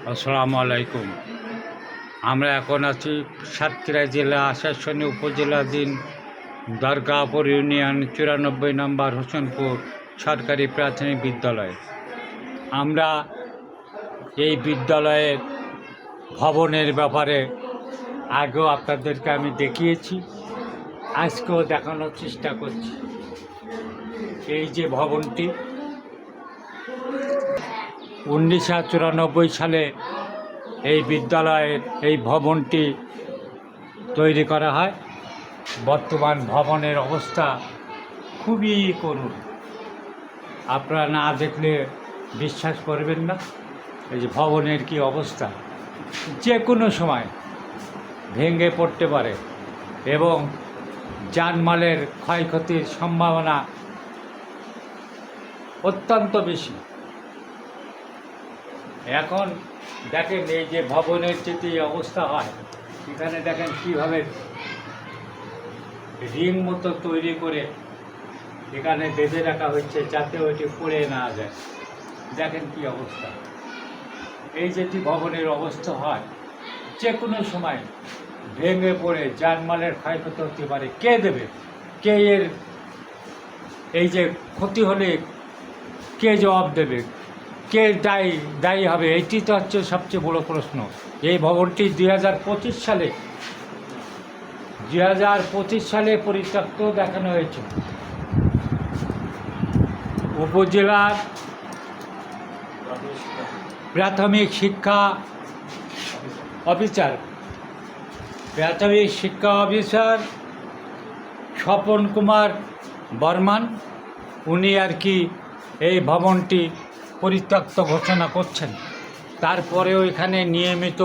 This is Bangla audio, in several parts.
আসসালামু আলাইকুম। আমরা এখন আছি সাতক্ষীরা জেলা আশাশুনি উপজেলাধীন দরগাপুর ইউনিয়ন 94 নম্বর হোসেনপুর সরকারি প্রাথমিক বিদ্যালয়। আমরা এই বিদ্যালয়ের ভবনের ব্যাপারে আগেও আপনাদেরকে আমি দেখিয়েছি, আজকেও দেখানোর চেষ্টা করছি। এই যে ভবনটি 1994 সালে এই বিদ্যালয়ের এই ভবনটি তৈরি করা হয়। বর্তমান ভবনের অবস্থা খুবই করুণ, আপনারা না দেখলে বিশ্বাস করবেন না। এই যে ভবনের কি অবস্থা, যে কোনো সময় ভেঙে পড়তে পারে এবং জানমালের ক্ষয়ক্ষতির সম্ভাবনা অত্যন্ত বেশি। এখন দেখেন এই যে ভবনের যদি অবস্থা হয়, এখানে দেখেন কীভাবে রিং মতো তৈরি করে এখানে বেঁধে রাখা হচ্ছে যাতে ওইটি পড়ে না যায়। দেখেন কি অবস্থা। এই যেটি ভবনের অবস্থা হয়, যে কোনো সময় ভেঙে পড়ে জানমালের ক্ষয়ক্ষতি হতে পারে। কে দেবে? কে এর এই যে ক্ষতি হলে কে জবাব দেবে? কে দায়ী হবে? এইটি তো হচ্ছে সবচেয়ে বড় প্রশ্ন। এই ভবনটি 2025 সালে পরিত্যক্ত দেখানো হয়েছে। উপজেলার প্রাথমিক শিক্ষা অফিসার স্বপন কুমার বর্মান, উনি আর কি এই ভবনটি পরিত্যক্ত ঘোষণা করছেন। তারপরেও এখানে নিয়মিত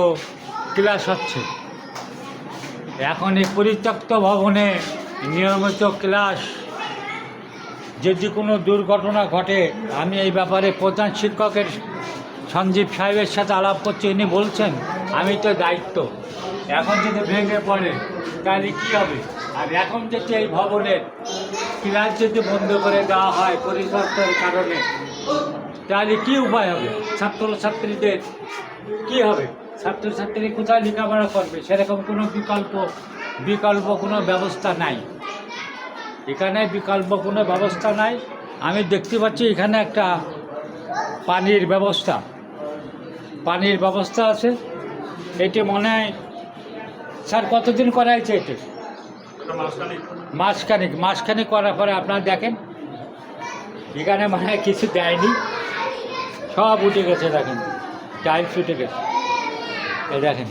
ক্লাস হচ্ছে। এখন এই পরিত্যক্ত ভবনে নিয়মিত ক্লাস, যদি কোনো দুর্ঘটনা ঘটে, আমি এই ব্যাপারে প্রধান শিক্ষকের সঞ্জীব সাহেবের সাথে আলাপ করছি। ইনি বলছেন আমি তো দায়িত্ব, এখন যদি ভেঙে পড়ে তাহলে কী হবে? আর এখন যদি এই ভবনের ক্লাস যদি বন্ধ করে দেওয়া হয় পরিত্যক্তের কারণে, তাহলে কী উপায় হবে? ছাত্রছাত্রীদের কী হবে? ছাত্রছাত্রী কোথায় লেখাপড়া করবে? সেরকম কোনো বিকল্প কোনো ব্যবস্থা নাই। এখানে বিকল্প কোনো ব্যবস্থা নাই। আমি দেখতে পাচ্ছি এখানে একটা পানির ব্যবস্থা আছে। এটি মনে হয় স্যার কতদিন করা হয়েছে? এটি মাসখানিক করার পরে আপনারা দেখেন এখানে মনে হয় কিছু দেয়নি, সব উঠে গেছে। দেখেন টাইলস উঠে গেছে। এই দেখেন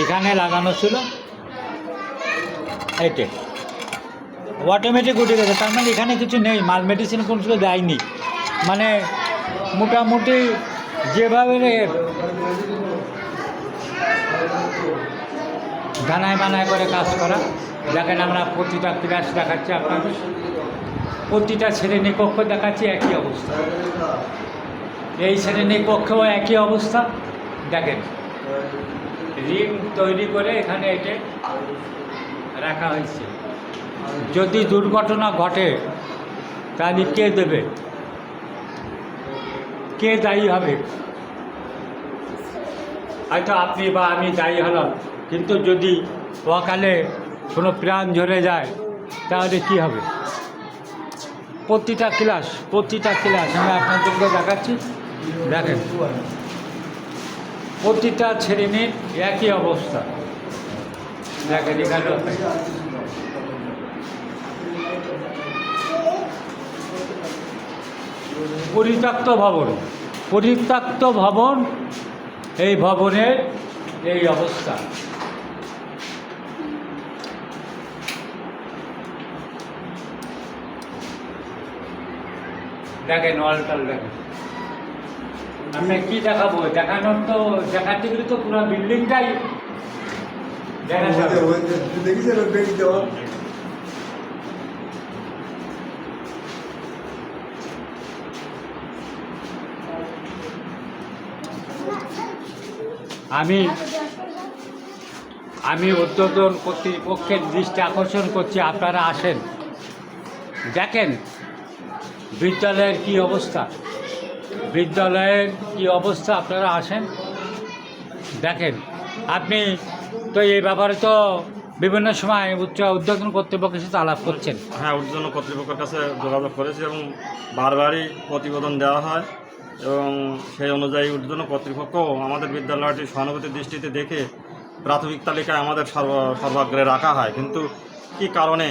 এখানে লাগানো ছিল, এইটে অটোমেটিক উঠে গেছে। তার মানে এখানে কিছু নেই, মাল মেডিসিন কোনো কিছু দেয়নি। মানে মোটামুটি যেভাবে বানায় করে কাজ করা। দেখেন আমরা প্রতিটা ক্লাস দেখাচ্ছি আপনাদের, প্রতিটা শ্রেণীকক্ষ দেখাচ্ছি একই অবস্থা। এই শ্রেণীকক্ষেও একই অবস্থা। দেখেন রিং তৈরি করে এখানে এটে রাখা হয়েছে। যদি দুর্ঘটনা ঘটে তাহলে কে দেবে? কে দায়ী হবে? হয়তো আপনি বা আমি দায়ী হলাম, কিন্তু যদি অকালে কোনো প্রাণ ঝরে যায় তাহলে কি হবে? প্রতিটা ক্লাস আমি আপনাদেরকে দেখাচ্ছি। দেখেন প্রতিটা শ্রেণীর একই অবস্থা। দেখেন এখানে পরিত্যক্ত ভবন, এই ভবনের এই অবস্থা। দেখেন ওয়ালটাল দেখেন। আমি কি দেখাবো? দেখাতে গেলে তো পুরো বিল্ডিংটাই দেখা যাবে। আমি ঊর্ধ্বতন কর্তৃপক্ষের দৃষ্টি আকর্ষণ করছি, আপনারা আসেন, দেখেন বিদ্যালয়ের কি অবস্থা। বিদ্যালয়ের কি অবস্থা আপনারা আসেন দেখেন। আপনি তো এই ব্যাপারে তো বিভিন্ন সময় উদ্বোধন কর্তৃপক্ষের সাথে আলাপ করছেন। হ্যাঁ, ঊর্ধ্বতন কর্তৃপক্ষের কাছে যোগাযোগ করেছি এবং বারবারই প্রতিবেদন দেওয়া হয় এবং সেই অনুযায়ী ঊর্ধ্বতন কর্তৃপক্ষ আমাদের বিদ্যালয়টি সহানুভূতির দৃষ্টিতে দেখে প্রাথমিক তালিকায় আমাদের সর্বাগ্রে রাখা হয়। কিন্তু কি কারণে,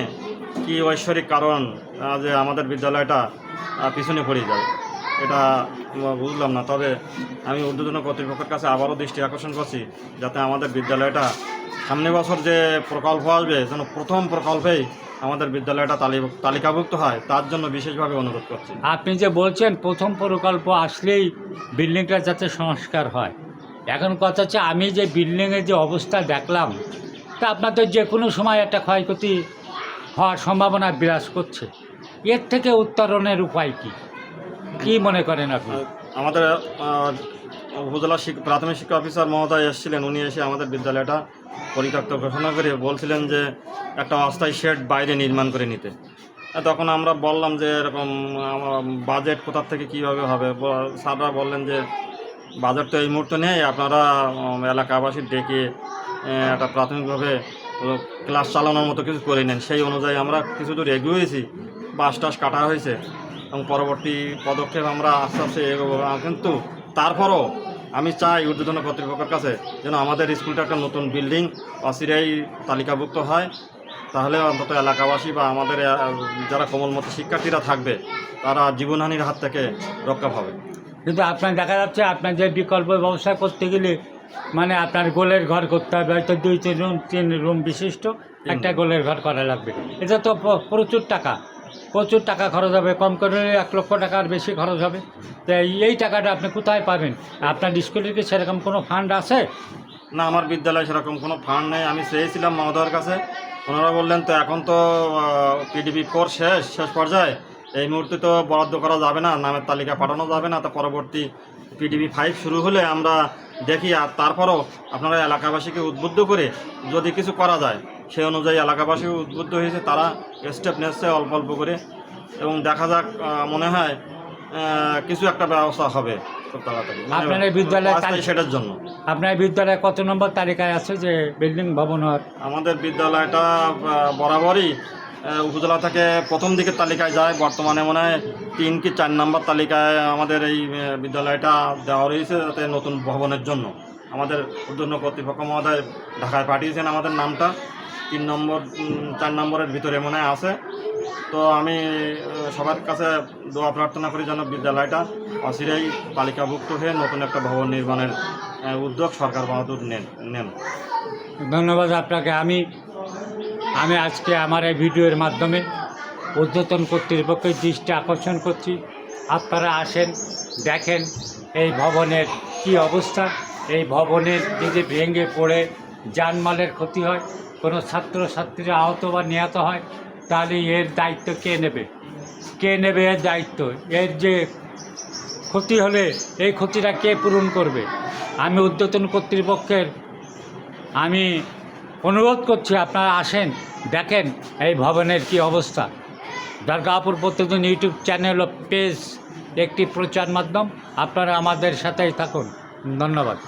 কি ঐশ্বরিক কারণ যে আমাদের বিদ্যালয়টা পিছনে পড়ে যায়, এটা বুঝলাম না। তবে আমি ঊর্ধ্বতন কর্তৃপক্ষের কাছে আবারও দৃষ্টি আকর্ষণ করছি যাতে আমাদের বিদ্যালয়টা সামনে বছর যে প্রকল্প আসবে যেন প্রথম প্রকল্পেই আমাদের বিদ্যালয়টা তালিকাভুক্ত হয়, তার জন্য বিশেষভাবে অনুরোধ করছি। আপনি যে বলছেন প্রথম প্রকল্প আসলেই বিল্ডিংটা যাতে সংস্কার হয়, এখন কথা হচ্ছে আমি যে বিল্ডিংয়ের যে অবস্থা দেখলাম, তা আপনার তো যে কোনো সময় একটা ক্ষয়ক্ষতি হওয়ার সম্ভাবনা বিরাজ করছে। এর থেকে উত্তরণের উপায় কি মনে করেন আপনি? আমাদের উপজেলা প্রাথমিক শিক্ষা অফিসার মহোদয় এসেছিলেন, উনি এসে আমাদের বিদ্যালয়টা পরিত্যক্ত ঘোষণা করে বলছিলেন যে একটা অস্থায়ী শেড বাইরে নির্মাণ করে নিতে। তখন আমরা বললাম যে এরকম বাজেট কোথা থেকে কীভাবে হবে। স্যাররা বললেন যে বাজেট তো এই মুহূর্তে নেই, আপনারা এলাকাবাসী ডেকে একটা প্রাথমিকভাবে ক্লাস চালানোর মতো কিছু করে নেন। সেই অনুযায়ী আমরা কিছু দূর এগিয়েছি, বাঁশ টাস কাটা হয়েছে এবং পরবর্তী পদক্ষেপ আমরা আস্তে আস্তে এগোবো। কিন্তু তারপরও আমি চাই ঊর্ধ্বতন কর্তৃপক্ষের কাছে যেন আমাদের স্কুলটা একটা নতুন বিল্ডিং অচিরেই তালিকাভুক্ত হয়, তাহলে অন্তত এলাকাবাসী বা আমাদের যারা কোমলমতি শিক্ষার্থীরা থাকবে তারা জীবনহানির হাত থেকে রক্ষা পাবে। কিন্তু আপনার দেখা যাচ্ছে আপনার যে বিকল্প ব্যবস্থা করতে গেলে মানে আপনার গোলের ঘর করতে হবে, হয়তো 2-3 রুম বিশিষ্ট একটা গোলের ঘর করা লাগবে। এটা তো প্রচুর টাকা খরচ হবে, কম করে 1 লক্ষ টাকার বেশি খরচ হবে। তো এই টাকাটা আপনি কোথায় পাবেন? আপনার স্কুলের কি সেরকম কোনো ফান্ড আছে? না, আমার বিদ্যালয়ে সেরকম কোনো ফান্ড নেই। আমি চেয়েছিলাম মহোদয়ের কাছে, ওনারা বললেন তো এখন তো PDP 4 শেষ পর্যায়ে, এই মুহূর্তে তো বরাদ্দ করা যাবে না, নামের তালিকা পাঠানো যাবে না। তা পরবর্তী PDP 5 শুরু হলে আমরা দেখি। আর তারপরও আপনারা এলাকাবাসীকে উদ্বুদ্ধ করে যদি কিছু করা যায়, সেই অনুযায়ী এলাকাবাসী উদ্বুদ্ধ হয়েছে, তারা স্টেপ নিচ্ছে অল্প অল্প করে এবং দেখা যাক, মনে হয় কিছু একটা ব্যবস্থা হবে খুব তাড়াতাড়ি আপনার এই বিদ্যালয় সেটার জন্য। আপনার বিদ্যালয়ে কত নম্বর তালিকায় আছে যে বিল্ডিং ভবন হওয়ার? আমাদের বিদ্যালয়টা বরাবরই উপজেলা থেকে প্রথম দিকের তালিকায় যায়। বর্তমানে মনে হয় 3 কি 4 নম্বর তালিকায় আমাদের এই বিদ্যালয়টা দেওয়া রয়েছে, যাতে নতুন ভবনের জন্য আমাদের ঊর্ধ্বতন কর্তৃপক্ষ মহোদয় ঢাকায় পাঠিয়েছেন আমাদের নামটা। 3 নম্বর 4 নম্বরের ভিতরে মনে হয় আছে। তো আমি সবার কাছে দোয়া প্রার্থনা করি যেন বিদ্যালয়টা অচিরেই তালিকাভুক্ত হয়ে নতুন একটা ভবন নির্মাণের উদ্যোগ সরকার বাহাদুর নেন। ধন্যবাদ আপনাকে। আমি আজকে আমার এই ভিডিওর মাধ্যমে ঊর্ধ্বতন কর্তৃপক্ষের দৃষ্টি আকর্ষণ করছি, আপনারা আসেন, দেখেন এই ভবনের কি অবস্থা। এই ভবনের যদি ভেঙে পড়ে জানমালের ক্ষতি হয়, কোনো ছাত্রছাত্রীরা আহত বা নিহত হয়, তাহলে এর দায়িত্ব কে নেবে এর দায়িত্ব? এর যে ক্ষতি হলে এই ক্ষতিটা কে পূরণ করবে? আমি ঊর্ধ্বতন কর্তৃপক্ষের অনুরোধ করছি, আপনারা আসেন, দেখেন এই ভবনের কি অবস্থা। দুর্গাপুর প্রতিদিন ইউটিউব চ্যানেল ও পেজ একটি প্রচার মাধ্যম, আপনারা আমাদের সাথেই থাকুন। ধন্যবাদ।